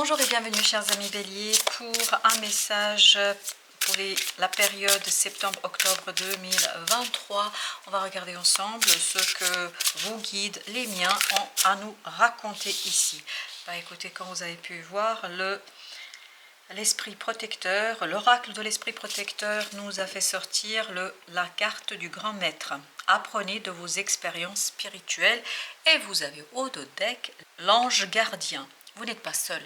Bonjour et bienvenue chers amis béliers pour un message pour la période septembre-octobre 2023. On va regarder ensemble ce que vos guides, les miens, ont à nous raconter ici. Écoutez, comme vous avez pu voir, l'esprit protecteur, l'oracle de l'esprit protecteur nous a fait sortir la carte du grand maître. Apprenez de vos expériences spirituelles et vous avez au dos deck l'ange gardien. Vous n'êtes pas seul.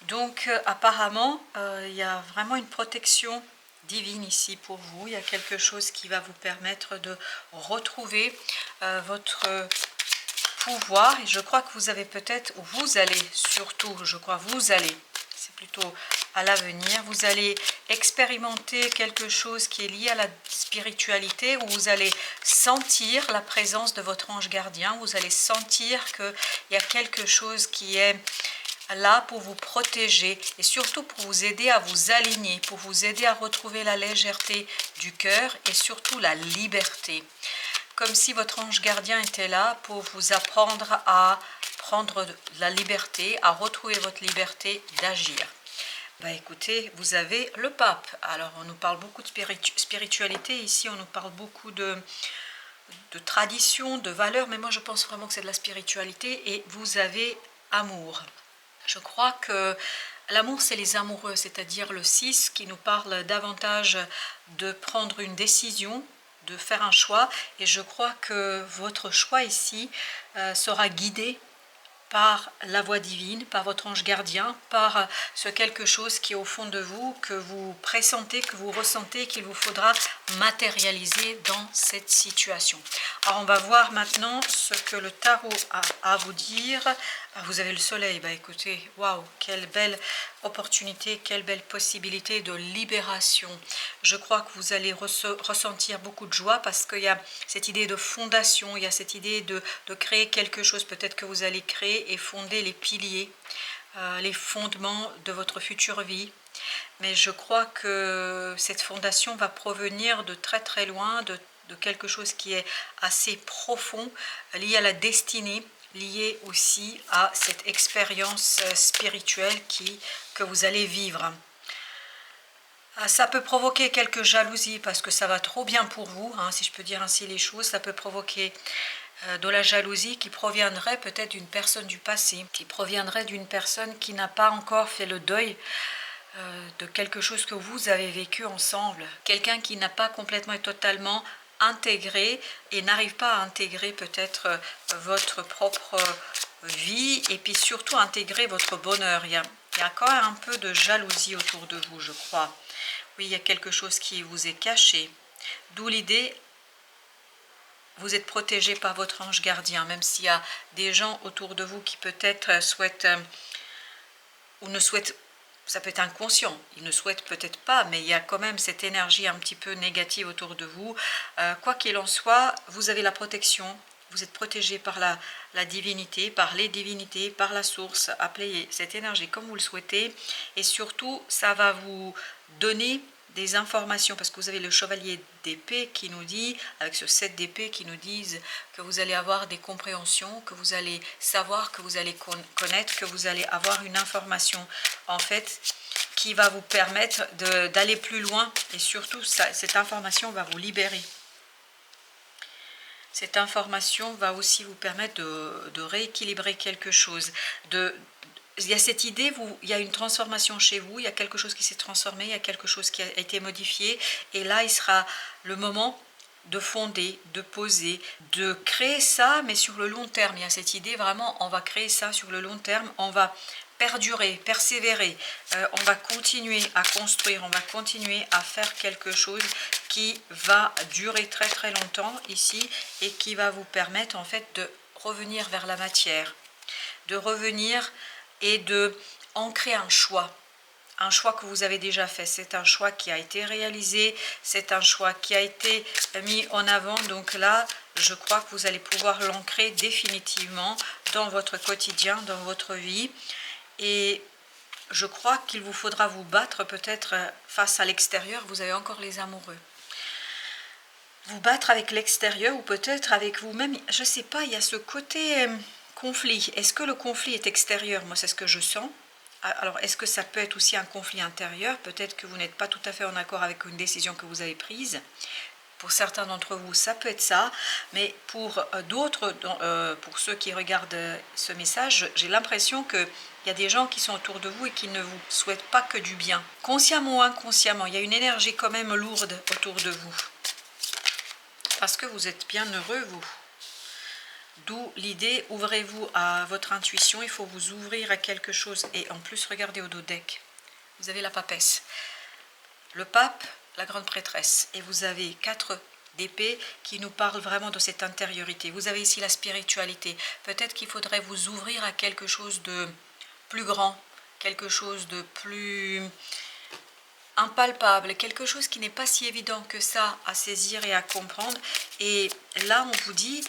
Donc apparemment, il y a vraiment une protection divine ici pour vous. Il y a quelque chose qui va vous permettre de retrouver votre pouvoir. Et je crois que vous avez peut-être, ou vous allez surtout, je crois vous allez, c'est plutôt à l'avenir, vous allez expérimenter quelque chose qui est lié à la spiritualité, où vous allez sentir la présence de votre ange gardien, vous allez sentir qu'il y a quelque chose qui est là pour vous protéger et surtout pour vous aider à vous aligner, pour vous aider à retrouver la légèreté du cœur et surtout la liberté. Comme si votre ange gardien était là pour vous apprendre à prendre la liberté, à retrouver votre liberté d'agir. Écoutez, vous avez le pape. Alors on nous parle beaucoup de spiritualité ici, on nous parle beaucoup de tradition, de valeurs, mais moi je pense vraiment que c'est de la spiritualité. Et vous avez amour. Je crois que l'amour, c'est les amoureux, c'est-à-dire le 6 qui nous parle davantage de prendre une décision, de faire un choix. Et je crois que votre choix ici sera guidé par la voix divine, par votre ange gardien, par ce quelque chose qui est au fond de vous, que vous pressentez, que vous ressentez, qu'il vous faudra matérialiser dans cette situation. Alors on va voir maintenant ce que le tarot a à vous dire. Vous avez le soleil, écoutez, waouh, quelle belle opportunité, quelle belle possibilité de libération. Je crois que vous allez ressentir beaucoup de joie parce qu'il y a cette idée de fondation, il y a cette idée de créer quelque chose, peut-être que vous allez créer et fonder les piliers, les fondements de votre future vie. Mais je crois que cette fondation va provenir de très très loin, de quelque chose qui est assez profond, lié à la destinée, lié aussi à cette expérience spirituelle que vous allez vivre. Ça peut provoquer quelques jalousies parce que ça va trop bien pour vous, si je peux dire ainsi les choses. Ça peut provoquer de la jalousie qui proviendrait peut-être d'une personne du passé, qui proviendrait d'une personne qui n'a pas encore fait le deuil de quelque chose que vous avez vécu ensemble. Quelqu'un qui n'a pas complètement et totalement intégré et n'arrive pas à intégrer peut-être votre propre vie et puis surtout intégrer votre bonheur. Il y a quand même un peu de jalousie autour de vous, je crois. Oui, il y a quelque chose qui vous est caché. D'où l'idée, vous êtes protégé par votre ange gardien, même s'il y a des gens autour de vous qui peut-être souhaitent ou ne souhaitent, ça peut être inconscient, ils ne souhaitent peut-être pas, mais il y a quand même cette énergie un petit peu négative autour de vous. Quoi qu'il en soit, vous avez la protection, vous êtes protégé par la divinité, par les divinités, par la source. Appelez cette énergie comme vous le souhaitez. Et surtout, ça va vous donner des informations, parce que vous avez le chevalier d'épée qui nous dit, avec ce 7 d'épée qui nous disent que vous allez avoir des compréhensions, que vous allez savoir, que vous allez connaître, que vous allez avoir une information en fait qui va vous permettre d'aller plus loin, et surtout cette information va vous libérer. Cette information va aussi vous permettre de rééquilibrer quelque chose. Il y a cette idée, il y a une transformation chez vous, il y a quelque chose qui s'est transformé, il y a quelque chose qui a été modifié. Et là, il sera le moment de fonder, de poser, de créer ça, mais sur le long terme. Il y a cette idée, vraiment, on va créer ça sur le long terme, on va perdurer, persévérer, on va continuer à construire, on va continuer à faire quelque chose qui va durer très très longtemps ici et qui va vous permettre en fait de revenir vers la matière, de revenir et de ancrer un choix que vous avez déjà fait. C'est un choix qui a été réalisé, c'est un choix qui a été mis en avant. Donc là, je crois que vous allez pouvoir l'ancrer définitivement dans votre quotidien, dans votre vie. Et je crois qu'il vous faudra vous battre peut-être face à l'extérieur. Vous avez encore les amoureux. Vous battre avec l'extérieur ou peut-être avec vous-même. Je ne sais pas, il y a ce côté conflit. Est-ce que le conflit est extérieur? Moi, c'est ce que je sens. Alors, est-ce que ça peut être aussi un conflit intérieur? Peut-être que vous n'êtes pas tout à fait en accord avec une décision que vous avez prise. Pour certains d'entre vous, ça peut être ça, mais pour d'autres, pour ceux qui regardent ce message, j'ai l'impression qu'il y a des gens qui sont autour de vous et qui ne vous souhaitent pas que du bien. Consciemment ou inconsciemment, il y a une énergie quand même lourde autour de vous. Parce que vous êtes bien heureux, vous. D'où l'idée, ouvrez-vous à votre intuition, il faut vous ouvrir à quelque chose. Et en plus, regardez au dos deck, vous avez la papesse. Le pape, la grande prêtresse, et vous avez 4 d'épée qui nous parlent vraiment de cette intériorité. Vous avez ici la spiritualité. Peut-être qu'il faudrait vous ouvrir à quelque chose de plus grand, quelque chose de plus impalpable, quelque chose qui n'est pas si évident que ça à saisir et à comprendre. Et là, on vous dit,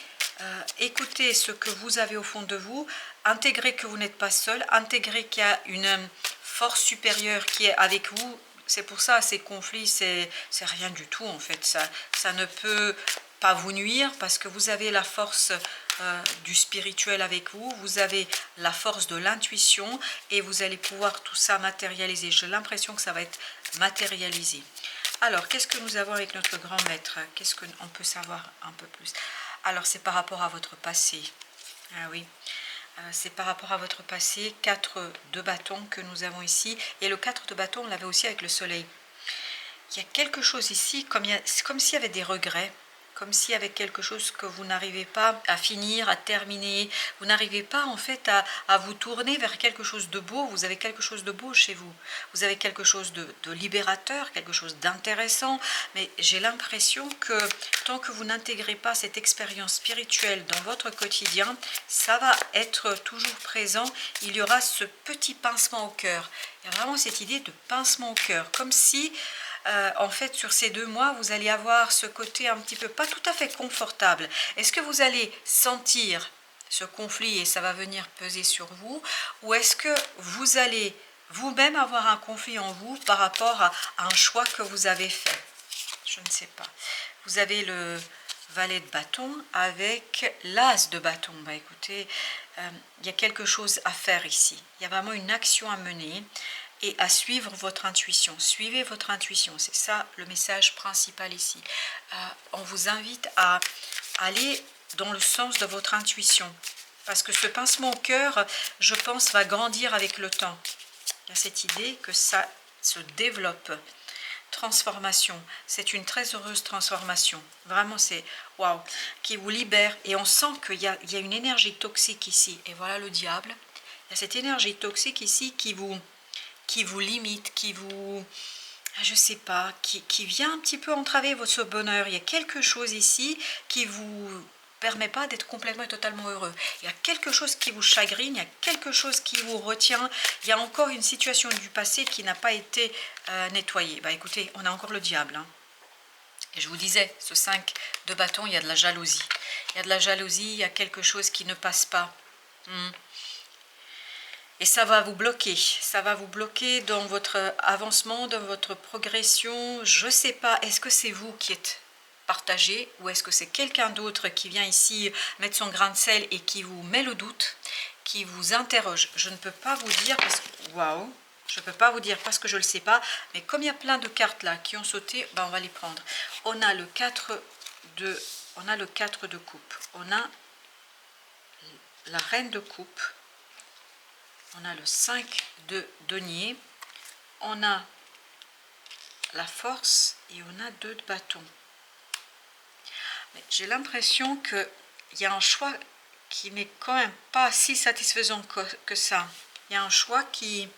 écoutez ce que vous avez au fond de vous, intégrez que vous n'êtes pas seul, intégrez qu'il y a une force supérieure qui est avec vous. C'est pour ça, ces conflits, c'est rien du tout en fait. Ça ne peut pas vous nuire parce que vous avez la force du spirituel avec vous, vous avez la force de l'intuition et vous allez pouvoir tout ça matérialiser. J'ai l'impression que ça va être matérialisé. Alors, qu'est-ce que nous avons avec notre grand maître? Qu'est-ce qu'on peut savoir un peu plus? Alors, c'est par rapport à votre passé. Ah oui. C'est par rapport à votre passé, 4 de bâtons que nous avons ici. Et le 4 de bâtons, on l'avait aussi avec le soleil. Il y a quelque chose ici, comme s'il y avait des regrets, comme s'il y avait quelque chose que vous n'arrivez pas à finir, à terminer. Vous n'arrivez pas en fait à vous tourner vers quelque chose de beau. Vous avez quelque chose de beau chez vous. Vous avez quelque chose de libérateur, quelque chose d'intéressant. Mais j'ai l'impression que tant que vous n'intégrez pas cette expérience spirituelle dans votre quotidien, ça va être toujours présent. Il y aura ce petit pincement au cœur. Il y a vraiment cette idée de pincement au cœur, comme si en fait sur ces 2 mois vous allez avoir ce côté un petit peu pas tout à fait confortable. Est-ce que vous allez sentir ce conflit et ça va venir peser sur vous, ou est-ce que vous allez vous-même avoir un conflit en vous par rapport à un choix que vous avez fait? Je ne sais pas. Vous avez le valet de bâton avec l'as de bâton. Bah écoutez, il y a quelque chose à faire ici. Il y a vraiment une action à mener et à suivre votre intuition. Suivez votre intuition, c'est ça le message principal ici. On vous invite à aller dans le sens de votre intuition, parce que ce pincement au cœur, je pense, va grandir avec le temps. Il y a cette idée que ça se développe. Transformation, c'est une très heureuse transformation. Vraiment, c'est waouh, qui vous libère. Et on sent qu'il y a une énergie toxique ici. Et voilà le diable. Il y a cette énergie toxique ici qui vous limite, qui vous, je sais pas, qui vient un petit peu entraver votre bonheur. Il y a quelque chose ici qui vous permet pas d'être complètement et totalement heureux. Il y a quelque chose qui vous chagrine, il y a quelque chose qui vous retient. Il y a encore une situation du passé qui n'a pas été nettoyée. Bah écoutez, on a encore le diable. Hein. Et je vous disais, ce 5 de bâton, il y a de la jalousie. Il y a de la jalousie, il y a quelque chose qui ne passe pas. Et ça va vous bloquer dans votre avancement, dans votre progression. Je ne sais pas, est-ce que c'est vous qui êtes partagé ou est-ce que c'est quelqu'un d'autre qui vient ici mettre son grain de sel et qui vous met le doute, qui vous interroge? Je ne peux pas vous dire parce que, waouh, je ne peux pas vous dire parce que je ne le sais pas, mais comme il y a plein de cartes là qui ont sauté, ben on va les prendre. On a le 4 de coupe, on a la reine de coupe, on a le 5 de denier, on a la force et on a 2 de bâton. J'ai l'impression qu'il y a un choix qui n'est quand même pas si satisfaisant que ça. Il y a un choix qui...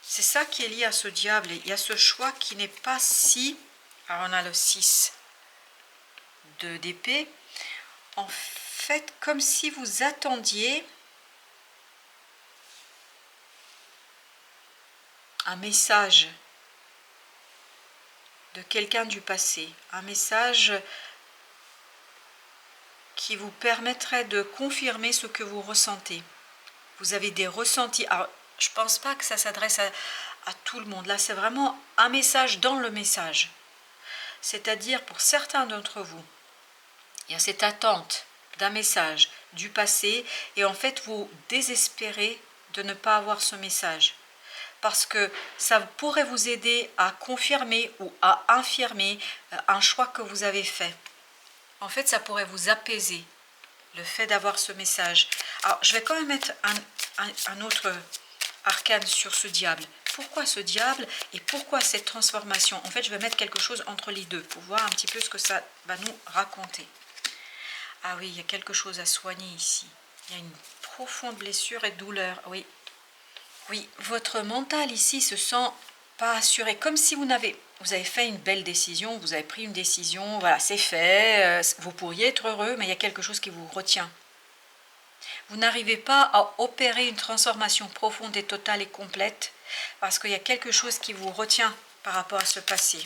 C'est ça qui est lié à ce diable. Il y a ce choix qui n'est pas si... Alors on a le 6 d'épée. En fait, comme si vous attendiez un message de quelqu'un du passé, un message qui vous permettrait de confirmer ce que vous ressentez. Vous avez des ressentis. Alors, je ne pense pas que ça s'adresse à tout le monde. Là, c'est vraiment un message dans le message. C'est-à-dire, pour certains d'entre vous, il y a cette attente d'un message du passé et en fait, vous désespérez de ne pas avoir ce message. Parce que ça pourrait vous aider à confirmer ou à infirmer un choix que vous avez fait. En fait, ça pourrait vous apaiser, le fait d'avoir ce message. Alors, je vais quand même mettre un autre arcane sur ce diable. Pourquoi ce diable et pourquoi cette transformation? En fait, je vais mettre quelque chose entre les deux pour voir un petit peu ce que ça va nous raconter. Ah oui, il y a quelque chose à soigner ici. Il y a une profonde blessure et douleur, oui. Oui, votre mental ici se sent pas assuré, comme si vous avez fait une belle décision, vous avez pris une décision, voilà, c'est fait, vous pourriez être heureux, mais il y a quelque chose qui vous retient. Vous n'arrivez pas à opérer une transformation profonde et totale et complète, parce qu'il y a quelque chose qui vous retient par rapport à ce passé.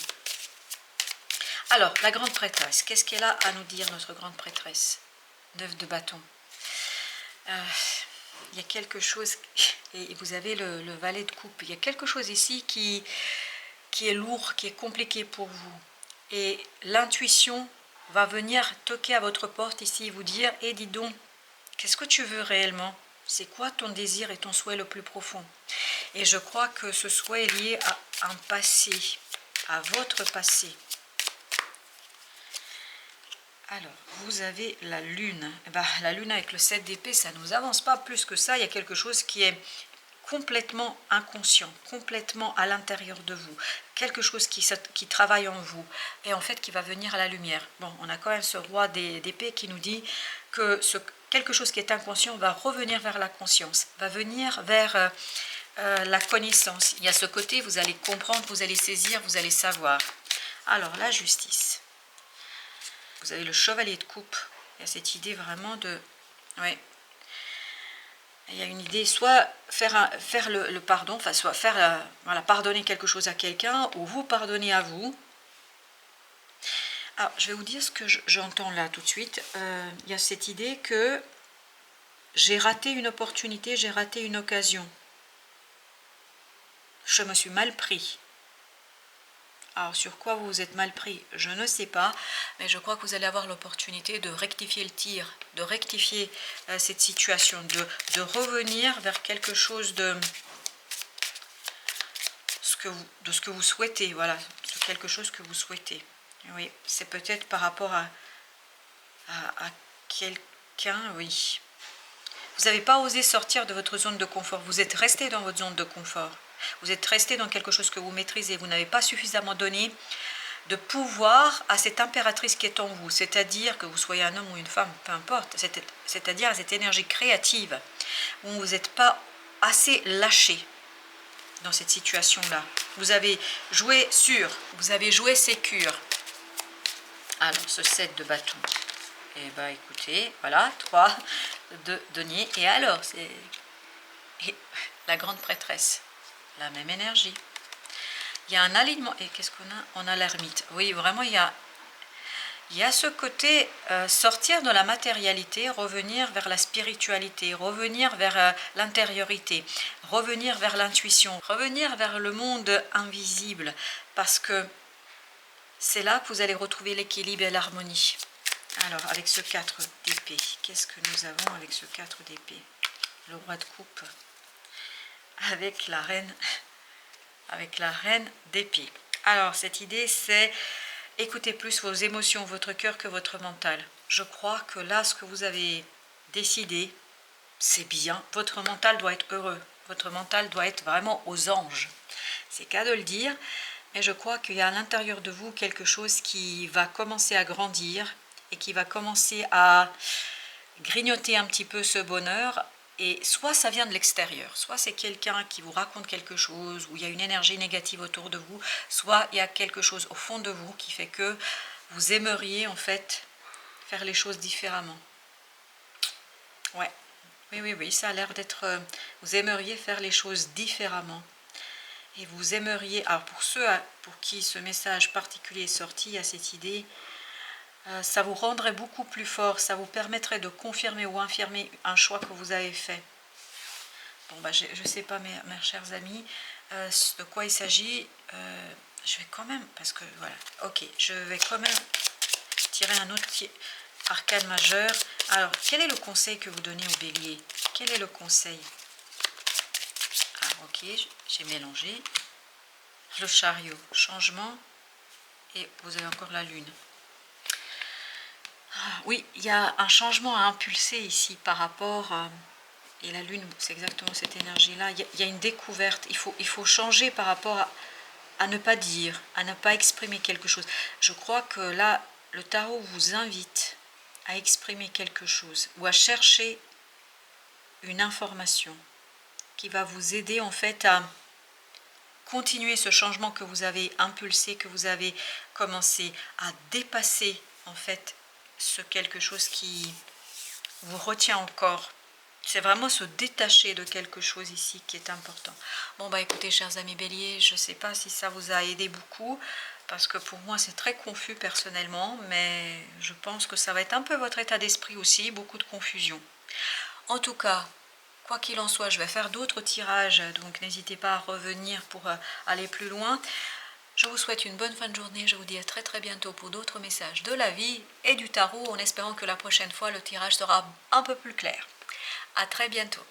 Alors, la grande prêtresse, qu'est-ce qu'elle a à nous dire, notre grande prêtresse? 9 de bâton. Il y a quelque chose, et vous avez le valet de coupe, il y a quelque chose ici qui est lourd, qui est compliqué pour vous. Et l'intuition va venir toquer à votre porte ici, vous dire, « Eh, dis donc, qu'est-ce que tu veux réellement? C'est quoi ton désir et ton souhait le plus profond ?» Et je crois que ce souhait est lié à un passé, à votre passé. Alors, vous avez la lune. La lune avec le 7 d'épée, ça ne nous avance pas plus que ça. Il y a quelque chose qui est complètement inconscient, complètement à l'intérieur de vous. Quelque chose qui travaille en vous et en fait qui va venir à la lumière. Bon, on a quand même ce roi d'épée qui nous dit que quelque chose qui est inconscient va revenir vers la conscience, va venir vers la connaissance. Il y a ce côté, vous allez comprendre, vous allez saisir, vous allez savoir. Alors, la justice. Vous avez le chevalier de coupe. Il y a cette idée vraiment de... Oui. Il y a une idée, soit faire le pardon, enfin, soit faire, voilà, pardonner quelque chose à quelqu'un, ou vous pardonner à vous. Alors, je vais vous dire ce que j'entends là tout de suite. Il y a cette idée que j'ai raté une opportunité, j'ai raté une occasion. Je me suis mal pris. Alors, sur quoi vous vous êtes mal pris, je ne sais pas, mais je crois que vous allez avoir l'opportunité de rectifier le tir, de rectifier cette situation, de revenir vers quelque chose de ce que vous souhaitez, voilà, de quelque chose que vous souhaitez. Oui, c'est peut-être par rapport à quelqu'un, oui. Vous n'avez pas osé sortir de votre zone de confort, vous êtes resté dans votre zone de confort. Vous êtes resté dans quelque chose que vous maîtrisez. Vous n'avez pas suffisamment donné de pouvoir à cette impératrice qui est en vous. C'est-à-dire que vous soyez un homme ou une femme, peu importe. C'est-à-dire à cette énergie créative où vous n'êtes pas assez lâché dans cette situation-là. Vous avez joué sûr. Vous avez joué sécure. Alors, ce 7 de bâton. Eh bien, écoutez, voilà, 3 de denier. Et alors, c'est la grande prêtresse. La même énergie. Il y a un alignement. Et qu'est-ce qu'on a? On a l'ermite. Oui, vraiment, il y a ce côté sortir de la matérialité, revenir vers la spiritualité, revenir vers l'intériorité, revenir vers l'intuition, revenir vers le monde invisible. Parce que c'est là que vous allez retrouver l'équilibre et l'harmonie. Alors, avec ce 4 d'épée, qu'est-ce que nous avons avec ce 4 d'épée? Le roi de coupe. Avec la reine d'épée. Alors, cette idée, c'est écoutez plus vos émotions, votre cœur que votre mental. Je crois que là, ce que vous avez décidé, c'est bien. Votre mental doit être heureux. Votre mental doit être vraiment aux anges. C'est qu'à de le dire, mais je crois qu'il y a à l'intérieur de vous quelque chose qui va commencer à grandir et qui va commencer à grignoter un petit peu ce bonheur. Et soit ça vient de l'extérieur, soit c'est quelqu'un qui vous raconte quelque chose, où il y a une énergie négative autour de vous, soit il y a quelque chose au fond de vous qui fait que vous aimeriez en fait faire les choses différemment. Ouais, oui, ça a l'air d'être... vous aimeriez faire les choses différemment. Et vous aimeriez... Alors pour ceux pour qui ce message particulier est sorti, il y a cette idée... ça vous rendrait beaucoup plus fort, ça vous permettrait de confirmer ou infirmer un choix que vous avez fait. Bon, je ne sais pas, mes chers amis, de quoi il s'agit. Je vais quand même, parce que voilà, ok, je vais quand même tirer un autre arcane majeur. Alors, quel est le conseil que vous donnez au bélier? Quel est le conseil? ok, j'ai mélangé. Le chariot, changement, et vous avez encore la lune. Oui, il y a un changement à impulser ici par rapport à... Et la lune, c'est exactement cette énergie-là. Il y a une découverte. Il faut changer par rapport à ne pas dire, à ne pas exprimer quelque chose. Je crois que là, le tarot vous invite à exprimer quelque chose ou à chercher une information qui va vous aider en fait à continuer ce changement que vous avez impulsé, que vous avez commencé à dépasser en fait ce quelque chose qui vous retient encore. C'est vraiment se détacher de quelque chose ici qui est important. Bon bah écoutez chers amis béliers, je ne sais pas si ça vous a aidé beaucoup, parce que pour moi c'est très confus personnellement, mais je pense que ça va être un peu votre état d'esprit aussi, beaucoup de confusion. En tout cas, quoi qu'il en soit, je vais faire d'autres tirages, donc n'hésitez pas à revenir pour aller plus loin. Je vous souhaite une bonne fin de journée, je vous dis à très très bientôt pour d'autres messages de la vie et du tarot, en espérant que la prochaine fois le tirage sera un peu plus clair. À très bientôt.